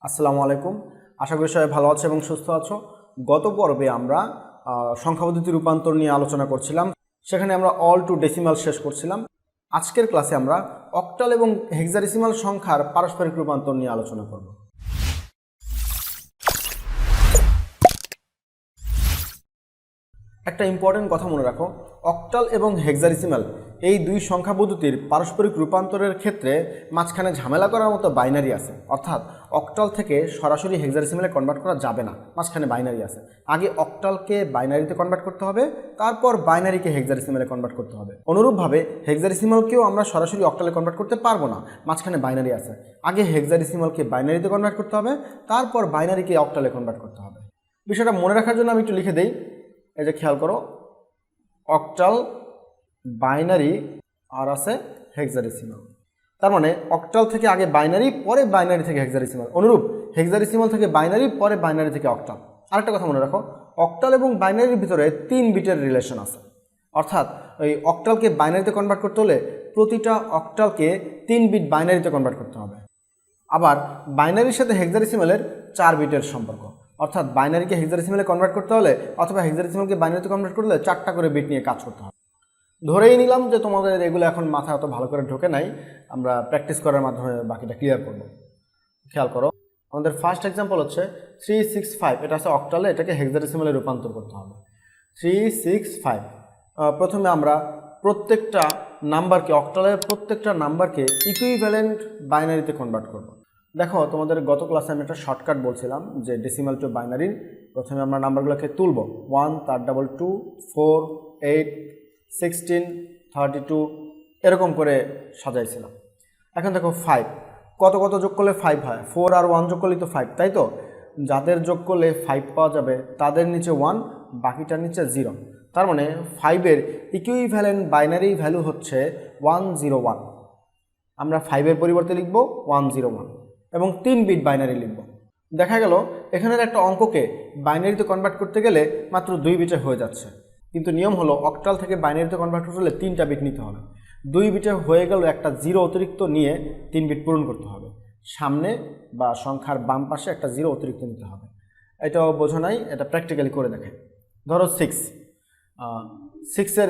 আসসালামু আলাইকুম। আশা করি সবাই ভালো আছো এবং সুস্থ আছো। গত পর্বে আমরা সংখ্যা পদ্ধতি রূপান্তর নিয়ে আলোচনা করছিলাম, সেখানে আমরা অল টু ডেসিমাল শেষ করছিলাম। আজকের ক্লাসে আমরা অক্টাল এবং হেক্সাডেসিমাল সংখ্যার পারস্পরিক রূপান্তর নিয়ে আলোচনা করব। একটা ইম্পর্টেন্ট কথা মনে রাখো, অক্টাল এবং হেক্সাডেসিমাল এই দুই সংখ্যা পদ্ধতির পারস্পরিক রূপান্তরের ক্ষেত্রে মাঝখানে ঝামেলা করার মতো বাইনারি আছে। অর্থাৎ অক্টাল থেকে সরাসরি হেক্সাডেসিমালে কনভার্ট করা যাবে না, মাঝখানে বাইনারি আছে। আগে অক্টালকে বাইনারিতে কনভার্ট করতে হবে, তারপর বাইনারিকে হেক্সাডেসিমালে কনভার্ট করতে হবে। অনুরূপভাবে হেক্সাডেসিমালকেও আমরা সরাসরি অক্টালে কনভার্ট করতে পারবো না, মাঝখানে বাইনারি আছে। আগে হেক্সাডেসিমালকে বাইনারিতে কনভার্ট করতে হবে, তারপর বাইনারিকে অক্টালে কনভার্ট করতে হবে। বিষয়টা মনে রাখার জন্য আমি একটু লিখে দেই। এই যে খেয়াল করো, অক্টাল, বাইনারি আর আছে হেক্সাডেসিমাল। তার মানে অক্টাল থেকে আগে বাইনারি, পরে বাইনারি থেকে হেক্সাডেসিমাল। অনুরূপ হেক্সাডেসিমাল থেকে বাইনারি, পরে বাইনারি থেকে অক্টাল। আরেকটা কথা মনে রাখো, অক্টাল এবং বাইনারির ভিতরে 3 বিটের রিলেশন আছে। অর্থাৎ ওই অক্টালকে বাইনারিতে কনভার্ট করতে হলে প্রতিটা অক্টালকে 3 বিট বাইনারিতে কনভার্ট করতে হবে। আবার বাইনারির সাথে হেক্সাডেসিমালের 4 বিটের সম্পর্ক। অর্থাৎ বাইনারিকে হেক্সাডেসিমালে কনভার্ট করতে হলে অথবা হেক্সাডেসিমালকে বাইনারিতে কনভার্ট করতে হলে 4টা করে বিট নিয়ে কাজ করতে হবে। ধরেই নিলাম যে তোমাদের এগুলো এখন মাথায় অত ভালো করে ঢোকে নাই, আমরা প্র্যাকটিস করার মাধ্যমে বাকিটা ক্লিয়ার করব। খেয়াল করো, আমাদের ফার্স্ট এক্সাম্পল হচ্ছে 365। এটা আছে অক্টালে, এটাকে হেক্সাডেসিমালে রূপান্তর করতে হবে। 365 প্রথমে আমরা প্রত্যেকটা নাম্বারকে, অক্টালের প্রত্যেকটা নাম্বারকে ইকুইভ্যালেন্ট বাইনারিতে কনভার্ট করব। দেখো, তোমাদের গত ক্লাসে আমি একটা শর্টকাট বলছিলাম যে ডেসিমাল টু বাইনারির। প্রথমে আমরা নাম্বারগুলোকে তুলব, 1, তার ডাবল 2, 4, 8, 16, 32 এরকম করে সাজাইছিলাম। এখন দেখো 5, কত কত যোগ করলে 5 হয়? 4 আর 1 যোগ করলেই তো 5, তাই তো? যাদের যোগ করলে 5 পাওয়া যাবে তাদের নিচে 1, বাকিটার নিচে 0। তার মানে 5-এর ইকুইভ্যালেন্ট বাইনারি ভ্যালু হচ্ছে 101। আমরা 5-এর পরিবর্তে লিখব 101 এবং 3 বিট বাইনারি লিখব। দেখা গেল এখানের একটা অঙ্ককে বাইনারিতে কনভার্ট করতে গেলে মাত্র 2 বিটে হয়ে যাচ্ছে, কিন্তু নিয়ম হলো অক্টাল থেকে বাইনারিতে কনভার্ট করতে হলে 3টা বিট নিতে হবে। 2 বিটে হয়ে গেল, একটা 0 অতিরিক্ত নিয়ে 3 বিট পূরণ করতে হবে। সামনে বা সংখ্যার বাম পাশে একটা 0 অতিরিক্ত নিতে হবে। এটাও বোঝো নাই, এটা প্র্যাকটিক্যালি করে দেখে। ধরো 6-এর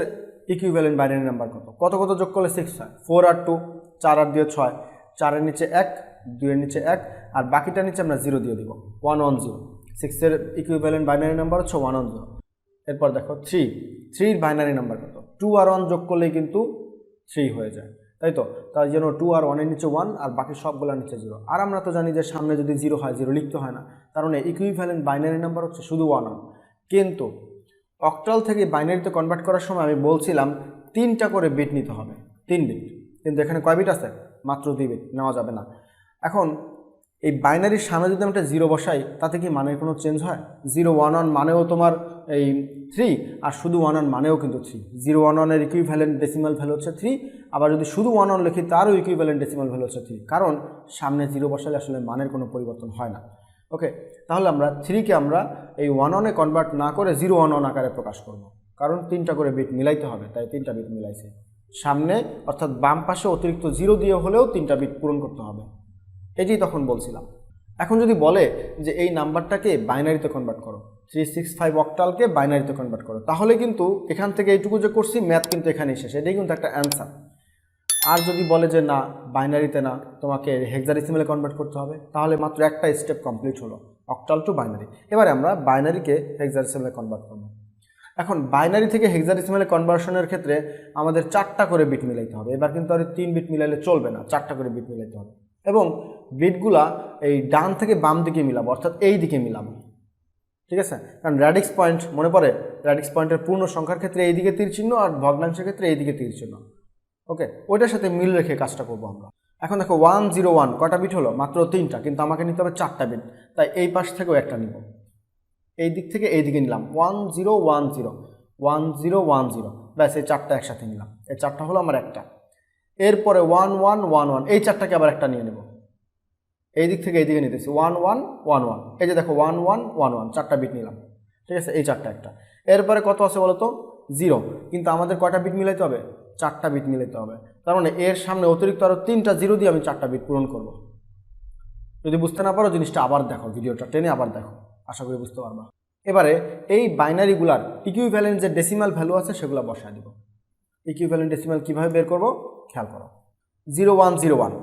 ইকুইভ্যালেন্ট বাইনারি নাম্বার কত? কত কত যোগ করলে 6 হয়? 4 আর 2, 4 আর 2 6, 4-এর নিচে 1, 2-এর নিচে 1, আর বাকিটার নিচে আমরা 0 দিয়ে দিব, 110। 6-এর ইকুইভ্যালেন্ট বাইনারি নাম্বার হচ্ছে 110। এরপর দেখো 3-এর বাইনারি নাম্বার কত? 2 আর 1 যোগ করলেই কিন্তু 3 হয়ে যায়, তাই তো? তার জন্য 2 আর 1-এর নিচে 1 আর বাকি সবগুলোর নিচে 0। আর আমরা তো জানি যে সামনে যদি 0 হয় 0 লিখতে হয় না, কারণ ইকুইভ্যালেন্ট বাইনারি নাম্বার হচ্ছে শুধু 1। কিন্তু অক্টাল থেকে বাইনারিতে কনভার্ট করার সময় আমি বলছিলাম 3টা করে বিট নিতে হবে, 3 বিট। কিন্তু এখানে কয় বিট আছে? মাত্র 2 বিট, নেওয়া যাবে না। এখন এই বাইনারির সামনে যদি আমি একটা 0 বসাই, তাতে কি মানের কোনো চেঞ্জ হয়? 011 মানেও তোমার এই 3, আর শুধু 11 মানেও কিন্তু 3। 011-এর ইকুইভ্যালেন্ট ডেসিমাল ভ্যালু হচ্ছে 3, আবার যদি শুধু 11 লিখি তারও ইকুইভ্যালেন্ট ডেসিমাল ভ্যালু হচ্ছে 3, কারণ সামনে 0 বসালে আসলে মানের কোনো পরিবর্তন হয় না। ওকে, তাহলে আমরা 3-কে আমরা এই 11-এ কনভার্ট না করে 011 আকারে প্রকাশ করব, কারণ 3টা করে বিট মিলাইতে হবে, তাই 3টা বিট মিলাইছে। সামনে অর্থাৎ বাম পাশে অতিরিক্ত 0 দিয়ে হলেও 3টা বিট পূরণ করতে হবে, এটি তখন বলছিলাম। এখন যদি বলে যে এই নাম্বারটাকে বাইনারিতে কনভার্ট করো, 365 অক্টালকে বাইনারিতে কনভার্ট করো, তাহলে কিন্তু এখান থেকে এইটুকু যে করছি ম্যাথ কিন্তু এখানেই শেষ, এটাই কিন্তু একটা অ্যান্সার। আর যদি বলে যে না, বাইনারিতে না, তোমাকে হেক্সাডেসিমালে কনভার্ট করতে হবে, তাহলে মাত্র একটা স্টেপ কমপ্লিট হলো, অক্টাল টু বাইনারি। এবারে আমরা বাইনারিকে হেক্সাডেসিমালে কনভার্ট করব। এখন বাইনারি থেকে হেক্সাডেসিমালে কনভার্সনের ক্ষেত্রে আমাদের 4টা করে বিট মিলাইতে হবে। এবার কিন্তু আর 3 বিট মিলাইলে চলবে না, 4টা করে বিট মিলাইতে হবে। এবং বিটগুলা এই ডান থেকে বাম দিকে মিলাবো, অর্থাৎ এই দিকে মিলাবো, ঠিক আছে? কারণ র্যাডিক্স পয়েন্ট মনে পড়ে, র্যাডিক্স পয়েন্টের পূর্ণ সংখ্যার ক্ষেত্রে এই দিকে তীর চিহ্ন আর ভগ্নাংশের ক্ষেত্রে এই দিকে তীর চিহ্ন। ওকে, ওইটার সাথে মিল রেখে কাজটা করবো আমরা। এখন দেখো 101 কটা বিট হলো? মাত্র 3টা, কিন্তু আমাকে নিতে হবে 4টা বিট, তাই এই পাশ থেকেও একটা নিব, এই দিক থেকে এই দিকে নিলাম, 1010 1010, ব্যাস এই 4টা একসাথে নিলাম, এই 4টা হলো আমার একটা। এরপরে 1111, এই 4টাকে আবার একটা নিয়ে নেব, এই দিক থেকে এই দিকে নিতেছি, 1111, এই যে দেখো 1111, 4টা বিট নিলাম, ঠিক আছে? এই 4টা একটা। এরপরে কত আছে বলো তো? 0, কিন্তু আমাদের কয়টা বিট মিলাইতে হবে? 4টা বিট মিলাইতে হবে। তার মানে এর সামনে অতিরিক্ত আরও 3টা 0 দিয়ে আমি 4টা বিট পূরণ করব। যদি বুঝতে না পারো জিনিসটা আবার দেখো, ভিডিওটা টেনে আবার দেখো, আশা করি বুঝতে পারবা। এবারে এই বাইনারিগুলার ইকুইভ্যালেন্ট যে ডেসিমাল ভ্যালু আছে সেগুলো বসায় দিব। ইকুইভ্যালেন্ট ডেসিমাল কীভাবে বের করব খেয়াল করো। 0101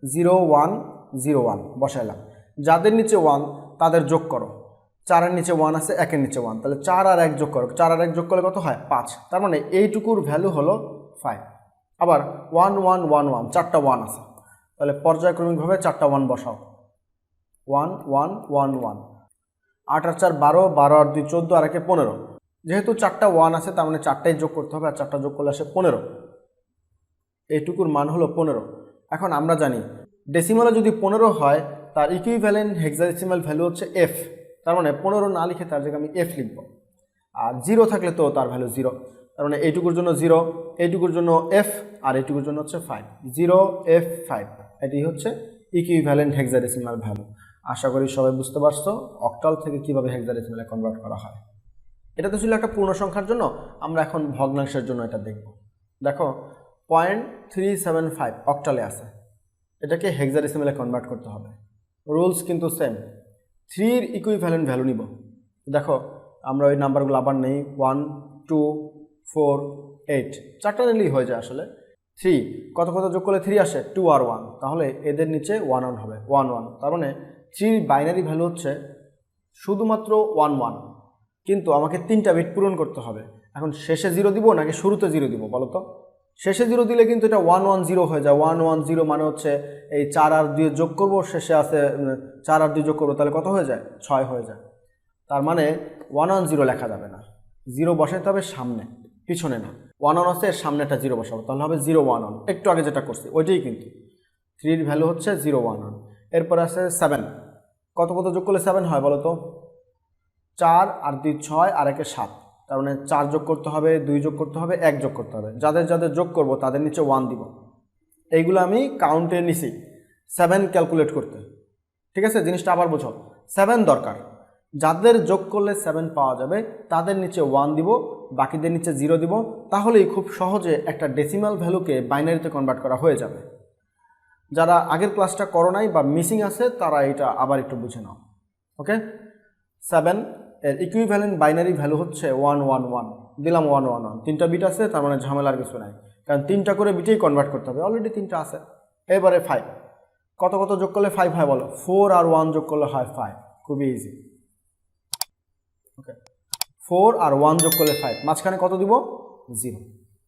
0101 বসাইলাম, যাদের নিচে 1 তাদের যোগ করো। 4-এর নিচে 1 আছে, 1-এর নিচে 1, তাহলে 4 আর 1 যোগ করো। 4 আর 1 যোগ করলে কত হয় 5, তার মানে এইটুকুর ভ্যালু হলো 5। আবার 1111 4টা 1 আছে, তাহলে পর্যায়ক্রমিকভাবে 4টা 1 বসাও। 1111 8 আর 4 12, 12 আর 2 14, আর 1 15। যেহেতু 4টা 1 আছে তার মানে 4টাই যোগ করতে হবে, আর 4টা যোগ করলে আসে 15। এইটুকুর মান হলো 15। এখন আমরা জানি ডেসিমালে যদি 15 হয় তার ইকুইভ্যালেন্ট হেক্সাডেসিমাল ভ্যালু হচ্ছে f, তার মানে 15 না লিখে তার জায়গায় আমি f লিখব। আর 0 থাকলে তো তার ভ্যালু 0, তার মানে এইটুকুর জন্য 0, এইটুকুর জন্য f, আর এইটুকুর জন্য হচ্ছে 5। 0f5 এটি হচ্ছে ইকুইভ্যালেন্ট হেক্সাডেসিমাল ভ্যালু। আশা করি সবাই বুঝতে পারছো অক্টাল থেকে কিভাবে হেক্সাডেসিমালে কনভার্ট করা হয়। এটা তো ছিল একটা পূর্ণ সংখ্যার জন্য, আমরা এখন ভগ্নাংশের জন্য এটা দেখব। দেখো 0.375 অক্টালে আছে, এটাকে হেক্সাডেসিমালে কনভার্ট করতে হবে। রুলস কিন্তু সেম। 3-এর ইকুইভ্যালেন্ট ভ্যালু নিব। দেখো আমরা ওই নাম্বারগুলো আবার নেই, 1 2 4 8, 4টা নিলেই হয়ে যায় আসলে। 3 কত কত যোগ করলে 3 আসে, 2 আর 1, তাহলে এদের নিচে 1 1 হবে, 1 1, তার মানে 3-র বাইনারি ভ্যালু হচ্ছে শুধুমাত্র 1 1, কিন্তু আমাকে 3টা বিট পূরণ করতে হবে। এখন শেষে 0 দিব নাকি শুরুতে 0 দিব বলো তো? শেষে 0 দিলে কিন্তু এটা 110 হয়ে যায়। 110 মানে হচ্ছে এই 4 আর 2 যোগ করব, শেষে আছে 4 আর 2 যোগ করবো, তাহলে কত হয়ে যায় 6 হয়ে যায়। তার মানে 110 লেখা যাবে না, 0 বসাইতে হবে সামনে, পিছনে না। 1 আছে, এর সামনে একটা 0 বসাবো, তাহলে হবে 011। একটু আগে যেটা করছি ওইটাই কিন্তু। 3-এর ভ্যালু হচ্ছে 011। এরপর আছে 7, কত কত যোগ করলে 7 হয় বলো তো? 4 আর 2 6, আর 1 7, তার মানে 4 যোগ করতে হবে, 2 যোগ করতে হবে, 1 যোগ করতে হবে। যাদের যাদের যোগ করব তাদের নিচে 1 দিব। এইগুলো আমি কাউন্টে নিছি 7 ক্যালকুলেট করতে, ঠিক আছে? জিনিসটা আবার বোঝো, 7 দরকার। যাদের যোগ করলে 7 পাওয়া যাবে তাদের নিচে 1 দিব, বাকিদের নিচে 0 দিব, তাহলেই খুব সহজে একটা ডেসিমাল ভ্যালুকে বাইনারিতে কনভার্ট করা হয়ে যাবে। যারা আগের ক্লাসটা করো নাই বা মিসিং আছে তারা এটা আবার একটু বুঝে নাও। ওকে, 7 এর ইকুইভ্যালেন্ট বাইনারি ভ্যালু হচ্ছে 111, দিলাম 111। 3টা বিট আছে, তার মানে ঝামেলার কিছু নাই, কারণ 3টা করে বিটেই কনভার্ট করতে হবে, অলরেডি 3টা আছে। এবারে 5, কত কত যোগ করলে 5 হয় বলো? 4 আর 1 যোগ করলে হয় 5, খুবই ইজি। ওকে, 4 আর 1 যোগ করলে 5, মাঝখানে কত দিব? 0,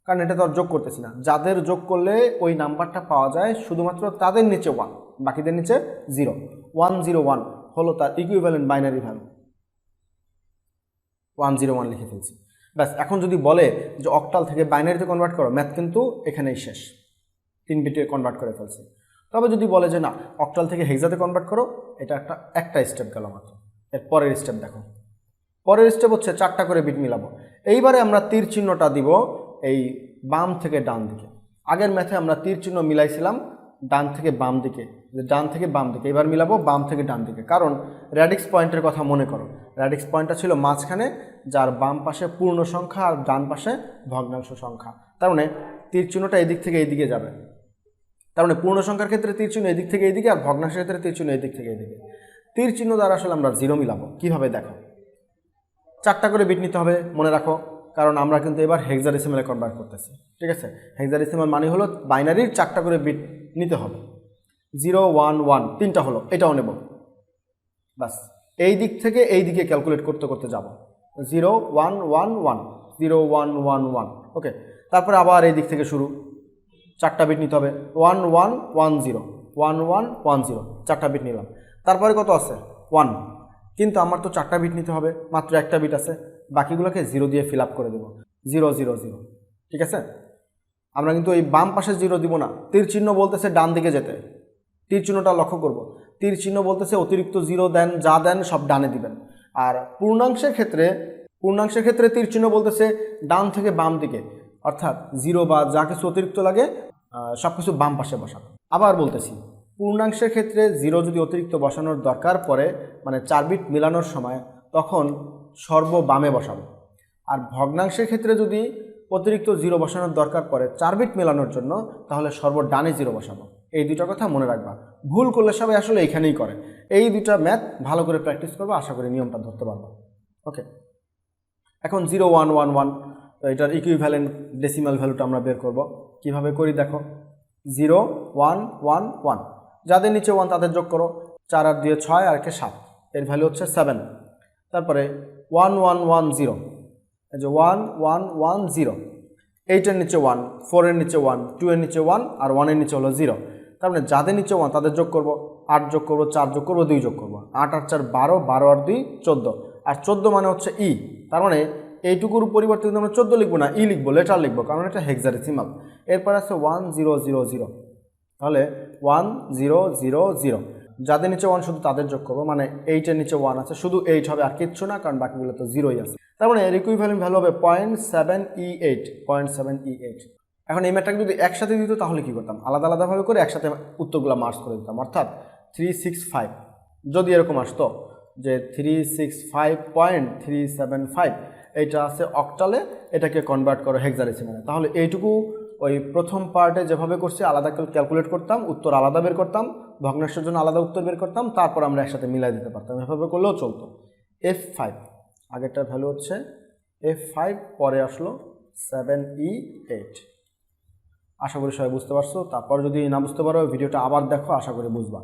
কারণ এটা তো আর যোগ করতেছি না। যাদের যোগ করলে ওই নাম্বারটা পাওয়া যায় শুধুমাত্র তাদের নিচে 1, বাকিদের নিচে 0। 101 হলো তার ইকুইভ্যালেন্ট বাইনারি ভ্যালু। 101 লিখে ফেলছি, ব্যাস। এখন যদি বলে যে অক্টাল থেকে বাইনারিতে কনভার্ট করো, ম্যাথ কিন্তু এখানেই শেষ, 3 বিটে কনভার্ট করে ফেলছি। তবে যদি বলে যে না অক্টাল থেকে হেক্সাতে কনভার্ট করো, এটা একটা স্টেপ গেল মাত্র। এর পরের স্টেপ দেখো, পরের স্টেপ হচ্ছে 4টা করে বিট মিলাবো। এইবারে আমরা তীর চিহ্নটা দিব এই বাম থেকে ডান দিকে। আগের ম্যাথে আমরা তীর চিহ্ন মিলাইছিলাম ডান থেকে বাম দিকে, ডান থেকে বাম দিকে, এবার মিলাবো বাম থেকে ডান দিকে। কারণ র্যাডিক্স পয়েন্টের কথা মনে করো, র্যাডিক্স পয়েন্টটা ছিল মাঝখানে, যার বাম পাশে পূর্ণ সংখ্যা আর ডান পাশে ভগ্নাংশ সংখ্যা। তার মানে তীর চিহ্নটা এদিক থেকে এইদিকে যাবে। তার মানে পূর্ণ সংখ্যার ক্ষেত্রে তীর চিহ্ন এদিক থেকে এইদিকে, আর ভগ্নাংশের ক্ষেত্রে তীর চিহ্ন এদিক থেকে এইদিকে। তীর চিহ্ন দ্বারা আসলে আমরা 0 মিলাবো। কিভাবে দেখো, 4টা করে বিট নিতে হবে, মনে রাখো, কারণ আমরা কিন্তু এবার হেক্সাডেসিমালে কনভার্ট করতেছি, ঠিক আছে? হেক্সাডেসিমাল মানে হলো বাইনারির 4টা করে বিট নিতে হবে। 0 1 1 3টা হলো, এটাও নেব, বাস। এই দিক থেকে এই দিকে ক্যালকুলেট করতে করতে যাব, 0 1 1 1 0 1 1 1। ওকে, তারপরে আবার এই দিক থেকে শুরু, 4টা বিট নিতে হবে, 1 1 1 0 1 1 1 0, 4টা বিট নিলাম। তারপরে কত আছে? 1, কিন্তু আমার তো 4টা বিট নিতে হবে, মাত্র একটা বিট আছে, বাকিগুলোকে 0 দিয়ে ফিল আপ করে দেবো, 0 0 0, ঠিক আছে? আমরা কিন্তু এই বাম পাশে 0 দিব না, তীর চিহ্ন বলতেছে ডান দিকে যেতে। তীর চিহ্নটা লক্ষ্য করব, তীর চিহ্ন বলতেছে অতিরিক্ত 0 দেন, যা দেন সব ডানে দিবেন। আর পূর্ণাংশের ক্ষেত্রে তীর চিহ্ন বলতেছে ডান থেকে বাম দিকে, অর্থাৎ 0 বা যা কিছু অতিরিক্ত লাগে সব কিছু বাম পাশে বসাবো। আবার বলতেছি, পূর্ণাংশের ক্ষেত্রে 0 যদি অতিরিক্ত বসানোর দরকার পড়ে, মানে 4 বিট মেলানোর সময়, তখন সর্ব বামে বসাবো। আর ভগ্নাংশের ক্ষেত্রে যদি অতিরিক্ত 0 বসানোর দরকার পড়ে 4 বিট মেলানোর জন্য, তাহলে সর্ব ডানে 0 বসাবো। এই দুইটা কথা মনে রাখবা। ভুল করলে সবাই আসলে এইখানেই করে। এই দুইটা ম্যাথ ভালো করে প্র্যাকটিস করবে, আশা করি নিয়মটা ধরতে পারবা। ওকে, এখন 0 1 1 1, তো এটার ইকুইভ্যালেন্ট ডেসিমাল ভ্যালুটা আমরা বের করব। কিভাবে করি দেখো, 0 1 1 1, যাদের নিচে 1 তাদের যোগ করো, 4 আর 2 6 আর 1 7, এর ভ্যালু হচ্ছে 7। তারপরে 1 1 1 0, এই যে 1 1 1 0, 8 এর নিচে 1, 4 এর নিচে 1, 2 এর নিচে 1 আর 1 এর নিচে হলো 0। তার মানে যাদের নিচে 1 তাদের যোগ করব, 8 যোগ করব, 4 যোগ করব, 2 যোগ করব, 8 আর 4 12, 12 আর 2 14, আর 14 মানে হচ্ছে ই। তার মানে এইটুকুর পরিবর্তে কিন্তু আমরা 14 লিখবো না, ই লিখবো, লেটার লিখবো, কারণ এটা হেক্সাডেসিমাল। এরপর আছে 1 0 0 0, তাহলে 1 0 0 0, যাদের নিচে 1 শুধু তাদের যোগ করবো, মানে 8 এর নিচে 1 আছে, শুধু 8 হবে আর কিচ্ছু না, কারণ বাকিগুলো তো 0ই আছে। তার মানে এর ইকুইভ্যালেন্ট ভ্যালু হবে 0.7E8, 0.7E8। এখন এই ম্যাথটাকে যদি একসাথে দিত তাহলে কি করতাম, আলাদা আলাদাভাবে করে একসাথে উত্তরগুলো মার্চ করে দিতাম, অর্থাৎ 365 যদি এরকম আসতো যে 365.375, এইটা আছে অক্টালে, এটাকে কনভার্ট করো হেক্সাডেসিমালে, তাহলে এইটুকু ওই প্রথম পার্টে যেভাবে করছি আলাদা ক্যালকুলেট করতাম, উত্তর আলাদা বের করতাম, ভগ্নাংশের জন্য আলাদা উত্তর বের করতাম, তারপর আমরা একসাথে মিলাই দিতে পারতাম, এভাবে করলেও চলতো। F5 আগেরটার ভ্যালু হচ্ছে F5, পরে আসলো 7E8। আশা করি সবাই বুঝতে পারছো। তারপর যদি না বুঝতে পারো ভিডিওটা আবার দেখো, আশা করি বুঝবা।